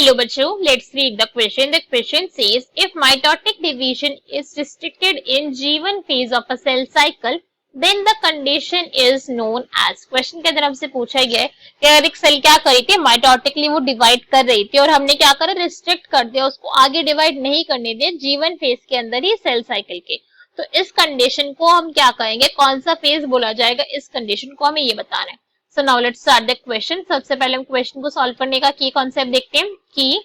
Hello बच्चों, let's read the question. The question says, if mitotic division is restricted in G1 phase of a cell cycle, then the condition is known as. Question के अंदर हमसे पूछा गया है कि अगर एक सेल क्या करी थी, माइटोटिकली वो डिवाइड कर रही थी और हमने क्या करा, रिस्ट्रिक्ट कर दिया, उसको आगे डिवाइड नहीं करने दिया G1 फेज के अंदर ही सेल साइकिल के, तो इस कंडीशन को हम क्या कहेंगे, कौन सा फेज बोला जाएगा, इस कंडीशन को हमें ये बताना है. So now let's start the question. सबसे पहले हम क्वेश्चन को सॉल्व करने का की कॉन्सेप्ट देखते हैं. की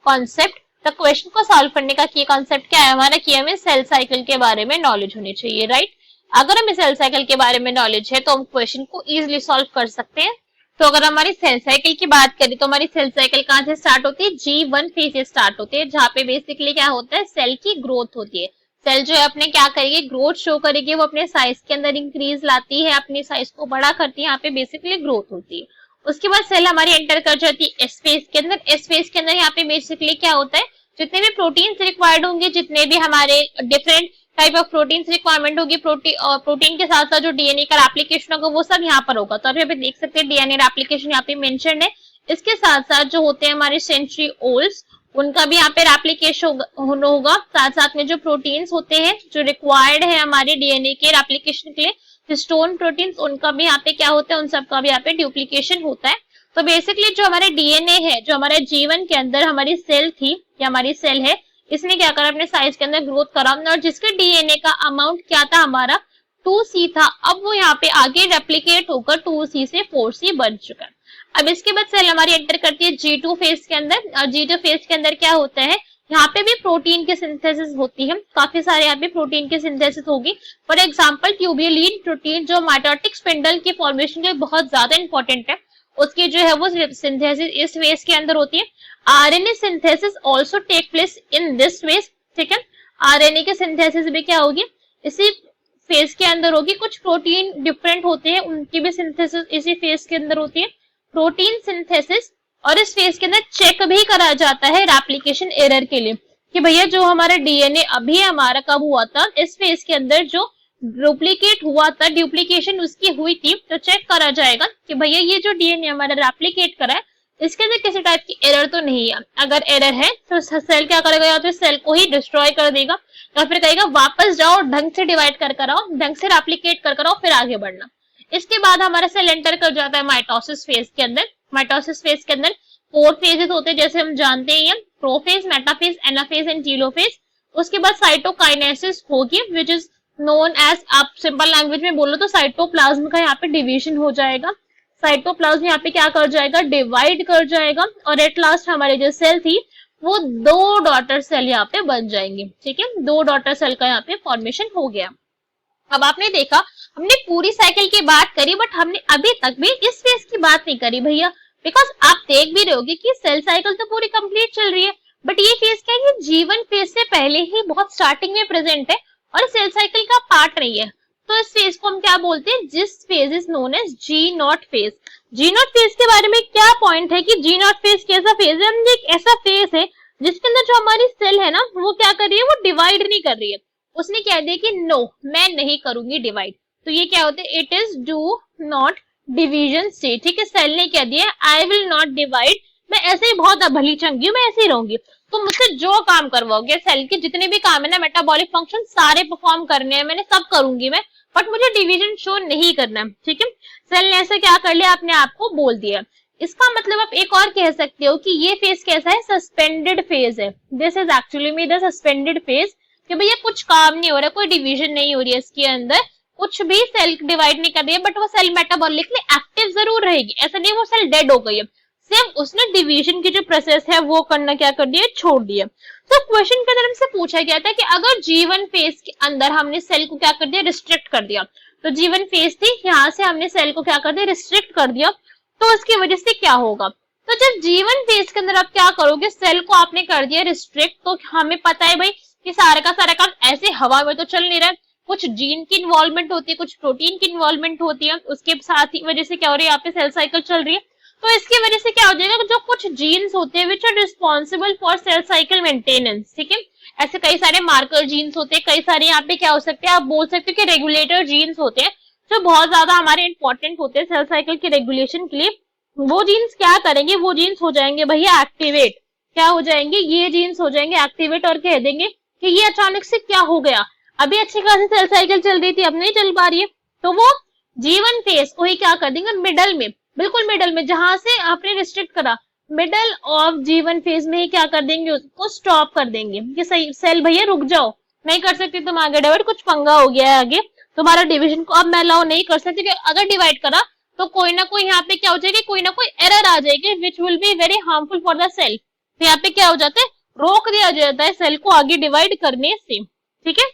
कॉन्सेप्ट, तो क्वेश्चन को सॉल्व करने का की कॉन्सेप्ट क्या है हमारा, कि हमें सेल साइकिल के बारे में नॉलेज होनी चाहिए, राइट. अगर हमें सेल साइकिल के बारे में नॉलेज है तो हम क्वेश्चन को इजीली सॉल्व कर सकते हैं. तो अगर हमारी सेल साइकिल की बात करें तो हमारी सेल साइकिल कहां से स्टार्ट होती है, G1 फेज से स्टार्ट होती है, जहां पे बेसिकली क्या होता है, सेल की ग्रोथ होती है. सेल जो है अपने क्या करेगी, ग्रोथ शो करेगी, वो अपने साइज के अंदर इंक्रीज लाती है, अपनी साइज को बड़ा करती है, यहाँ पे बेसिकली ग्रोथ होती है. उसके बाद सेल हमारी एंटर कर जाती है एस फेज के अंदर. एस फेज के अंदर यहाँ पे बेसिकली क्या होता है, जितने भी प्रोटीन्स रिक्वायर्ड होंगे, जितने भी हमारे different type of proteins requirement होगी, प्रोटीन के साथ साथ जो डीएनए का एप्लीकेशन होगा वो सब यहाँ पर होगा. तो आप यहाँ पे देख सकते हैं डीएनए एप्लीकेशन यहाँ पे मेंशन है. इसके साथ साथ जो होते हैं हमारे सेंट्रीओल्स, उनका भी यहाँ पे एप्लीकेशन होगा. साथ साथ में जो प्रोटीन्स होते हैं जो रिक्वायर्ड है हमारे डीएनए के एप्लीकेशन के लिए, हिस्टोन प्रोटीन्स, उनका भी यहाँ पे क्या होता है, उन सबका भी यहाँ पे डुप्लीकेशन होता है. तो बेसिकली जो हमारे डीएनए है, जो हमारे जीवन के अंदर हमारी सेल थी या हमारी सेल है, इसने क्या करा, अपने साइज के अंदर ग्रोथ करा, और जिसके डीएनए का अमाउंट क्या था हमारा 2C था, अब वो यहाँ पे आगे रेप्लिकेट होकर 2C से 4C बन चुका है. अब इसके बाद सेल हमारी एंटर करती है G2 फेज के अंदर. और G2 फेज के अंदर क्या होता है, यहाँ पे भी प्रोटीन की सिंथेसिस होती है, काफी सारे यहाँ पे प्रोटीन की सिंथेसिस होगी. फॉर एग्जांपल ट्यूब्यूलिन प्रोटीन जो माइटोटिक स्पिंडल की फॉर्मेशन के लिए बहुत ज्यादा इंपॉर्टेंट है, उसकी जो है वो सिंथेसिस इस फेज के अंदर होती है. RNA synthesis also take place in this phase, ठीक है. आरएनए की सिंथेसिस भी क्या होगी, इसी फेज के अंदर होगी. कुछ प्रोटीन डिफरेंट होते हैं, उनकी भी सिंथेसिस इसी फेज के अंदर होती है, प्रोटीन सिंथेसिस. और इस फेज के अंदर चेक भी करा जाता है रेप्लिकेशन एरर के लिए, कि भैया जो हमारा डीएनए अभी हमारा कब हुआ था, इस फेज के अंदर जो डुप्लीकेट हुआ था, डुप्लीकेशन उसकी हुई थी, तो चेक करा जाएगा कि भैया ये जो डीएनए हमारा रेप्लिकेट करा है, इसके अंदर किसी टाइप की एरर तो नहीं है. अगर एरर है तो सेल क्या करेगा, या तो सेल को ही डिस्ट्रॉय कर देगा, या फिर कहेगा वापस जाओ, ढंग से डिवाइड कर कराओ, ढंग से रेप्लिकेट कर कराओ, फिर आगे बढ़ना. इसके बाद हमारा सेल एंटर कर जाता है माइटोसिस फेज के अंदर. माइटोसिस फेज के अंदर 4 फेजेस होते हैं, जैसे हम जानते हैं, prophase, metaphase, anaphase and telophase. उसके बाद साइटोकाइनेसिस होगी, विच इज नोन एज, आप सिंपल लैंग्वेज में बोलो तो साइटोप्लाज्म का यहाँ पे डिवीजन हो जाएगा. साइटोप्लाज्म यहाँ पे क्या कर जाएगा, डिवाइड कर जाएगा, और एट लास्ट हमारी जो सेल थी वो 2 डॉटर सेल यहाँ पे बन जाएंगे, ठीक है. 2 डॉटर सेल का यहाँ पे फॉर्मेशन हो गया. अब आपने देखा, हमने पूरी साइकिल की बात करी, बट हमने अभी तक भी इस फेज की बात नहीं करी भैया, बिकॉज आप देख भी रहे होगे कि सेल साइकिल तो पूरी कंप्लीट चल रही है, बट ये फेज क्या है, G1 फेज से पहले ही बहुत स्टार्टिंग में प्रेजेंट है और सेल साइकिल का पार्ट नहीं है. तो इस फेज को हम क्या बोलते हैं, जिस phase is known as G0 phase. G0 phase के बारे में क्या पॉइंट है कि G0 फेज कैसा फेज है, एक ऐसा फेज है जिसके अंदर जो हमारी सेल है ना, वो क्या कर रही है, वो डिवाइड नहीं कर रही है. उसने कह दिया कि नो, मैं नहीं करूंगी डिवाइड. तो ये क्या होता है, it is do not division state, ठीक है. सेल ने कह दिया आई विल नॉट डिवाइड, मैं ऐसे ही बहुत भली चंगी हूँ, मैं ऐसे ही रहूंगी. तो मुझसे जो काम करवाओगे, सेल के जितने भी काम है ना, मेटाबॉलिक फंक्शन सारे परफॉर्म करने हैं, मैंने सब करूंगी मैं, बट मुझे डिवीजन शो नहीं करना, ठीक है. सेल ने ऐसे क्या कर लिया, अपने आप को बोल दिया. इसका मतलब आप एक और कह सकते हो कि ये फेज कैसा है, सस्पेंडेड फेज है. This is actually me the suspended phase, कि भैया कुछ काम नहीं हो रहा, कोई डिवीजन नहीं हो रही है इसके अंदर, कुछ भी सेल डिवाइड नहीं कर रही है, बट वो सेल मेटाबॉलिकली एक्टिव जरूर रहेगी, ऐसा नहीं वो सेल डेड हो गई है. सिर्फ उसने डिवीजन की जो प्रोसेस है वो करना क्या कर दिया, छोड़ दिया. तो क्वेश्चन के अंदर हमसे पूछा गया था कि अगर G1 फेज के अंदर हमने सेल को क्या कर दिया, रिस्ट्रिक्ट कर दिया. तो G1 फेज थी, यहाँ से हमने सेल को क्या कर दिया, रिस्ट्रिक्ट कर दिया, तो उसकी वजह से क्या होगा. तो जब G1 फेज के अंदर आप क्या करोगे, सेल को आपने कर दिया रिस्ट्रिक्ट, तो हमें पता है भाई कि सारा का सारा काम ऐसे हवा में तो चल नहीं रहा है, कुछ जीन की इन्वॉल्वमेंट होती है, कुछ प्रोटीन की इन्वॉल्वमेंट होती है, उसके साथ ही वजह से क्या हो रही है, यहाँ पे सेल साइकिल चल रही है. तो इसकी वजह से क्या हो जाएगा, जो कुछ जीन्स होते हैं which are responsible for cell cycle maintenance, ठीक है. ऐसे कई सारे मार्कर जीन्स होते हैं, कई सारे यहाँ पे क्या हो सकते हैं, आप बोल सकते हो कि रेगुलेटर जीन्स होते हैं, जो बहुत ज्यादा हमारे इंपॉर्टेंट होते हैं सेल साइकिल के रेगुलेशन के लिए. वो जीन्स क्या करेंगे, वो जीन्स हो जाएंगे भैया एक्टिवेट, क्या हो जाएंगे, ये जीन्स हो जाएंगे एक्टिवेट और कह देंगे कि ये अचानक से क्या हो गया, अभी अच्छी खासी सेल साइकिल चल रही थी अब नहीं चल पा रही है। तो वो जीवन फेज को ही क्या कर देंगे मिडल में, बिल्कुल मिडल में जहां से आपने रिस्ट्रिक्ट करा, मिडल ऑफ जीवन फेज में ही क्या कर देंगे, उसको स्टॉप कर देंगे कि सही सेल भैया रुक जाओ, नहीं कर सकती तुम आगे डिवाइड, कुछ पंगा हो गया है आगे, तुम्हारा डिवीजन को अब मैं अलाउ नहीं कर सकती, अगर डिवाइड करा तो कोई ना कोई यहाँ पे क्या हो जाएगी, कोई ना कोई एरर आ जाएगी which will be very harmful for the cell. तो यहाँ पे क्या हो जाता है, रोक दिया जाता है सेल को आगे डिवाइड करने से। ठीक है,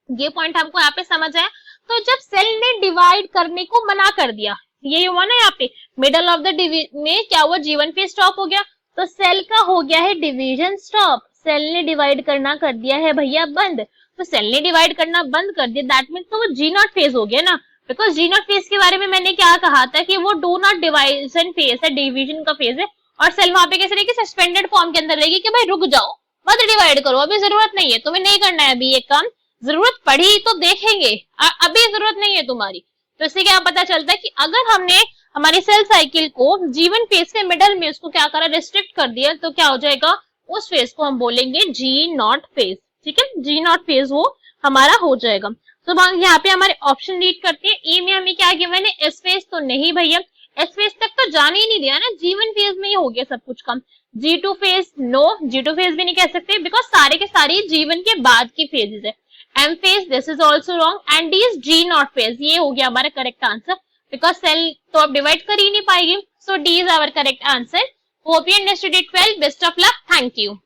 ये पॉइंट हमको यहाँ पे समझ आया। तो जब सेल ने डिवाइड करने को मना कर दिया, ये हुआ ना यहाँ पे मिडल ऑफ द में क्या हुआ, जीवन फेज स्टॉप हो गया, तो सेल का हो गया है डिवीजन स्टॉप, सेल ने डिवाइड करना कर दिया है भैया बंद। तो सेल ने डिवाइड करना बंद कर दिया, दैट मीन्स तो वो जी नॉट फेज हो गया ना, बिकॉज जी नॉट फेज के बारे में मैंने क्या कहा था कि वो डू नॉट डिवाइजन फेज है, डिवीजन का फेज है, और सेल वहां पे कैसे रहेगी, सस्पेंडेड फॉर्म के अंदर रहेगी कि भाई रुक जाओ मत डिवाइड करो, अभी जरूरत नहीं है, तुम्हें नहीं करना है अभी ये काम, जरूरत पड़ी तो देखेंगे, अभी जरूरत नहीं है तुम्हारी। तो इससे क्या पता चलता है कि अगर हमने हमारी सेल साइकिल को जीवन फेज के मिडल में उसको क्या करा, रिस्ट्रिक्ट कर दिया, तो क्या हो जाएगा, उस फेज को हम बोलेंगे जी नॉट फेज। ठीक है, जी नॉट फेज वो हमारा हो जाएगा। तो यहाँ पे हमारे ऑप्शन रीड करते हैं, ए में हमें क्या गिवन है, एस फेज, तो नहीं भैया एस फेज तक तो जाने ही नहीं दिया ना, जीवन फेज में ही हो गया सब कुछ कम। G2 phase, no G2 phase भी नहीं कह सकते बिकॉज सारे के सारे जीवन के बाद की फेजेस है। M phase, this is also wrong, and D is G not phase, ये हो गया हमारा करेक्ट आंसर बिकॉज सेल तो अब डिवाइड कर ही नहीं पाएगी। So D is our correct answer. Hope you understood it well, best of luck, thank you.